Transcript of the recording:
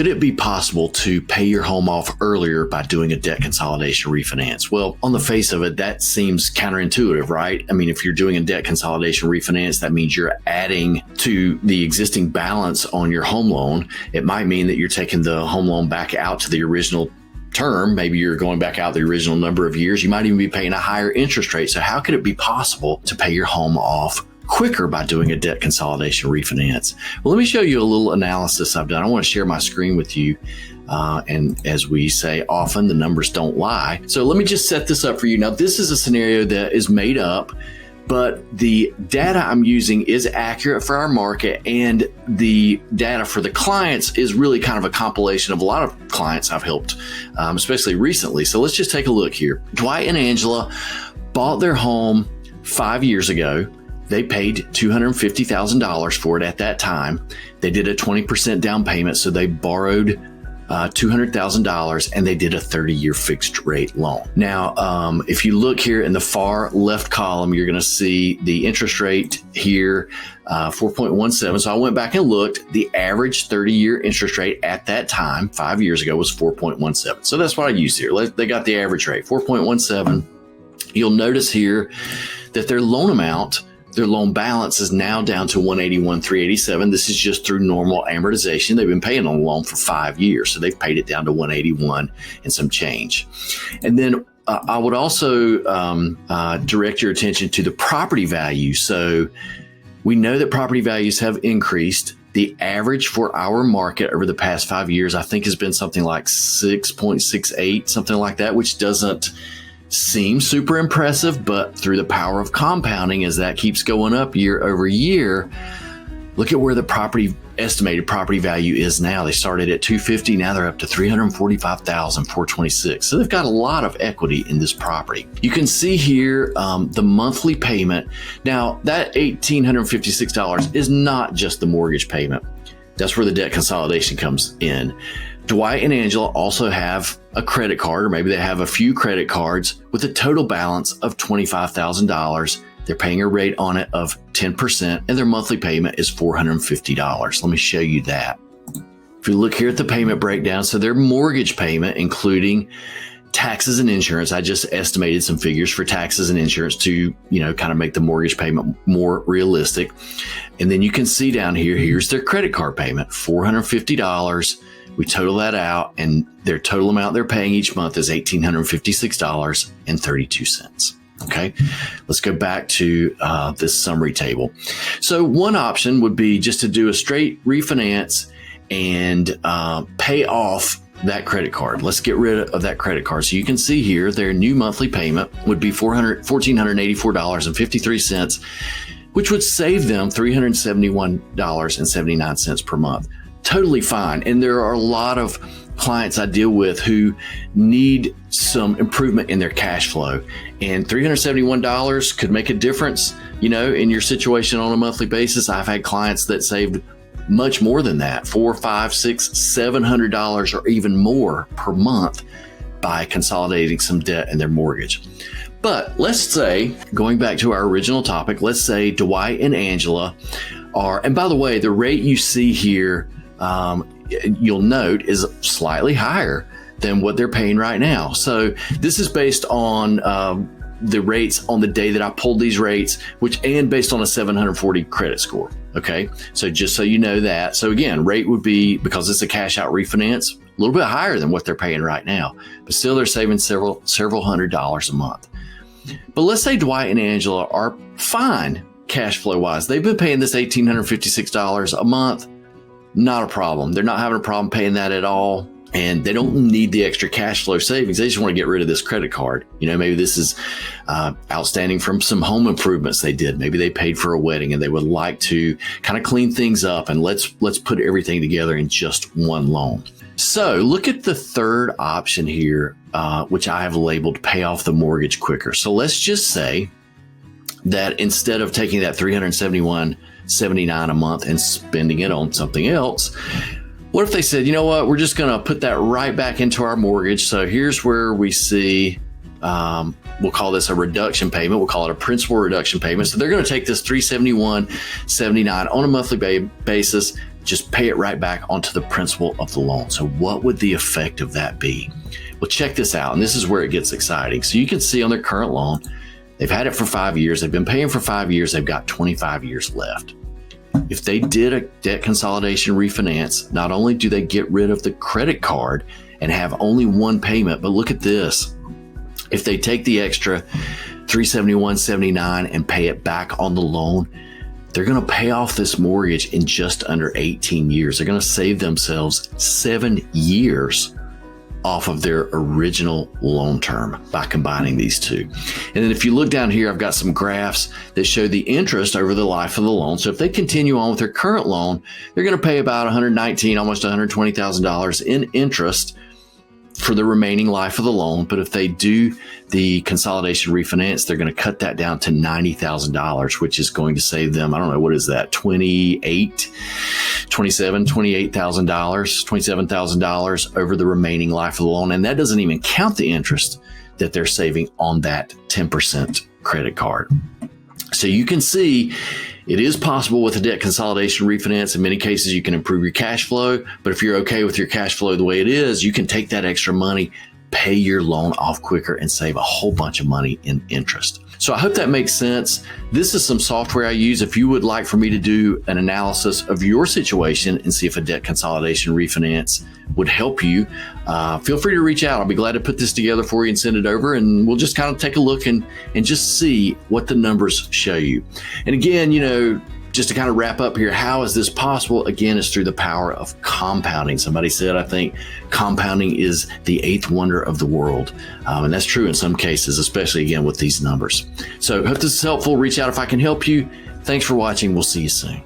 could it be possible to pay your home off earlier by doing a debt consolidation refinance? Well, on the face of it, that seems counterintuitive, right? I mean, if you're doing a debt consolidation refinance, that means you're adding to the existing balance on your home loan. It might mean that you're taking the home loan back out to the original term. Maybe you're going back out the original number of years. You might even be paying a higher interest rate. So how could it be possible to pay your home off quicker by doing a debt consolidation refinance? Well, let me show you a little analysis I've done. I want to share my screen with you. And as we say often, the numbers don't lie. So let me just set this up for you. Now, this is a scenario that is made up, but the data I'm using is accurate for our market, and the data for the clients is really kind of a compilation of a lot of clients I've helped, especially recently. So let's just take a look here. Dwight and Angela bought their home 5 years ago. They paid $250,000 for it at that time. They did a 20% down payment, so they borrowed $200,000, and they did a 30-year fixed rate loan. Now, if you look here in the far left column, you're going to see the interest rate here, 4.17. So I went back and looked. The average 30-year interest rate at that time, 5 years ago, was 4.17. So that's what I used here. They got the average rate, 4.17. You'll notice here that their loan amount, their loan balance, is now down to $181,387. This is just through normal amortization. They've been paying on the loan for 5 years, so they've paid it down to $181 and some change. And then I would also direct your attention to the property value. So we know that property values have increased. The average for our market over the past 5 years, I think, has been something like 6.68, something like that, which doesn't seem super impressive, but through the power of compounding, as that keeps going up year over year, look at where the estimated property value is now. They started at $250,000, now they're up to $345,426. So they've got a lot of equity in this property. You can see here the monthly payment. Now, that $1,856 is not just the mortgage payment. That's where the debt consolidation comes in. Dwight and Angela also have a credit card, or maybe they have a few credit cards with a total balance of $25,000. They're paying a rate on it of 10%, and their monthly payment is $450. Let me show you that. If you look here at the payment breakdown, so their mortgage payment, including taxes and insurance, I just estimated some figures for taxes and insurance to, kind of make the mortgage payment more realistic. And then you can see down here, here's their credit card payment, $450. We total that out, and their total amount they're paying each month is $1,856.32. Okay, let's go back to this summary table. So one option would be just to do a straight refinance and pay off that credit card. Let's get rid of that credit card. So you can see here, their new monthly payment would be $1,484.53, which would save them $371.79 per month. Totally fine. And there are a lot of clients I deal with who need some improvement in their cash flow, and $371 could make a difference, in your situation on a monthly basis. I've had clients that saved much more than that, $400, $500, $600, $700 or even more per month by consolidating some debt in their mortgage. But let's say, going back to our original topic, let's say Dwight and Angela are, and by the way, the rate you see here, you'll note, is slightly higher than what they're paying right now. So this is based on the rates on the day that I pulled these rates, and based on a 740 credit score. Okay, so just so you know that. So again, rate would be, because it's a cash out refinance, a little bit higher than what they're paying right now, but still they're saving several $100s a month. But let's say Dwight and Angela are fine cash flow wise. They've been paying this $1,856 a month. Not a problem. They're not having a problem paying that at all. And they don't need the extra cash flow savings. They just want to get rid of this credit card. Maybe this is outstanding from some home improvements they did. Maybe they paid for a wedding and they would like to kind of clean things up, and let's put everything together in just one loan. So look at the third option here, which I have labeled pay off the mortgage quicker. So let's just say that instead of taking that $371.79 a month and spending it on something else, what if they said, you know what, we're just going to put that right back into our mortgage. So here's where we see, we'll call this a reduction payment. We'll call it a principal reduction payment. So they're going to take this $371.79 on a monthly basis, just pay it right back onto the principal of the loan. So what would the effect of that be? Well, check this out. And this is where it gets exciting. So you can see on their current loan, they've had it for 5 years. They've been paying for 5 years. They've got 25 years left. If they did a debt consolidation refinance, not only do they get rid of the credit card and have only one payment, but look at this. If they take the extra $371.79 and pay it back on the loan, they're going to pay off this mortgage in just under 18 years. They're going to save themselves 7 years off of their original loan term by combining these two. And then if you look down here, I've got some graphs that show the interest over the life of the loan. So if they continue on with their current loan, they're going to pay about $119,000, almost $120,000 in interest for the remaining life of the loan. But if they do the consolidation refinance, they're going to cut that down to $90,000, which is going to save them, I don't know, what is that, $27,000 over the remaining life of the loan. And that doesn't even count the interest that they're saving on that 10% credit card. So you can see it is possible with a debt consolidation refinance. In many cases, you can improve your cash flow. But if you're okay with your cash flow the way it is, you can take that extra money, pay your loan off quicker, and save a whole bunch of money in interest. So I hope that makes sense. This is some software I use. If you would like for me to do an analysis of your situation and see if a debt consolidation refinance would help you, feel free to reach out. I'll be glad to put this together for you and send it over, and we'll just kind of take a look and just see what the numbers show you. And again, just to kind of wrap up here, how is this possible? Again, it's through the power of compounding. Somebody said, I think compounding is the eighth wonder of the world. And that's true in some cases, especially again with these numbers. So hope this is helpful. Reach out if I can help you. Thanks for watching. We'll see you soon.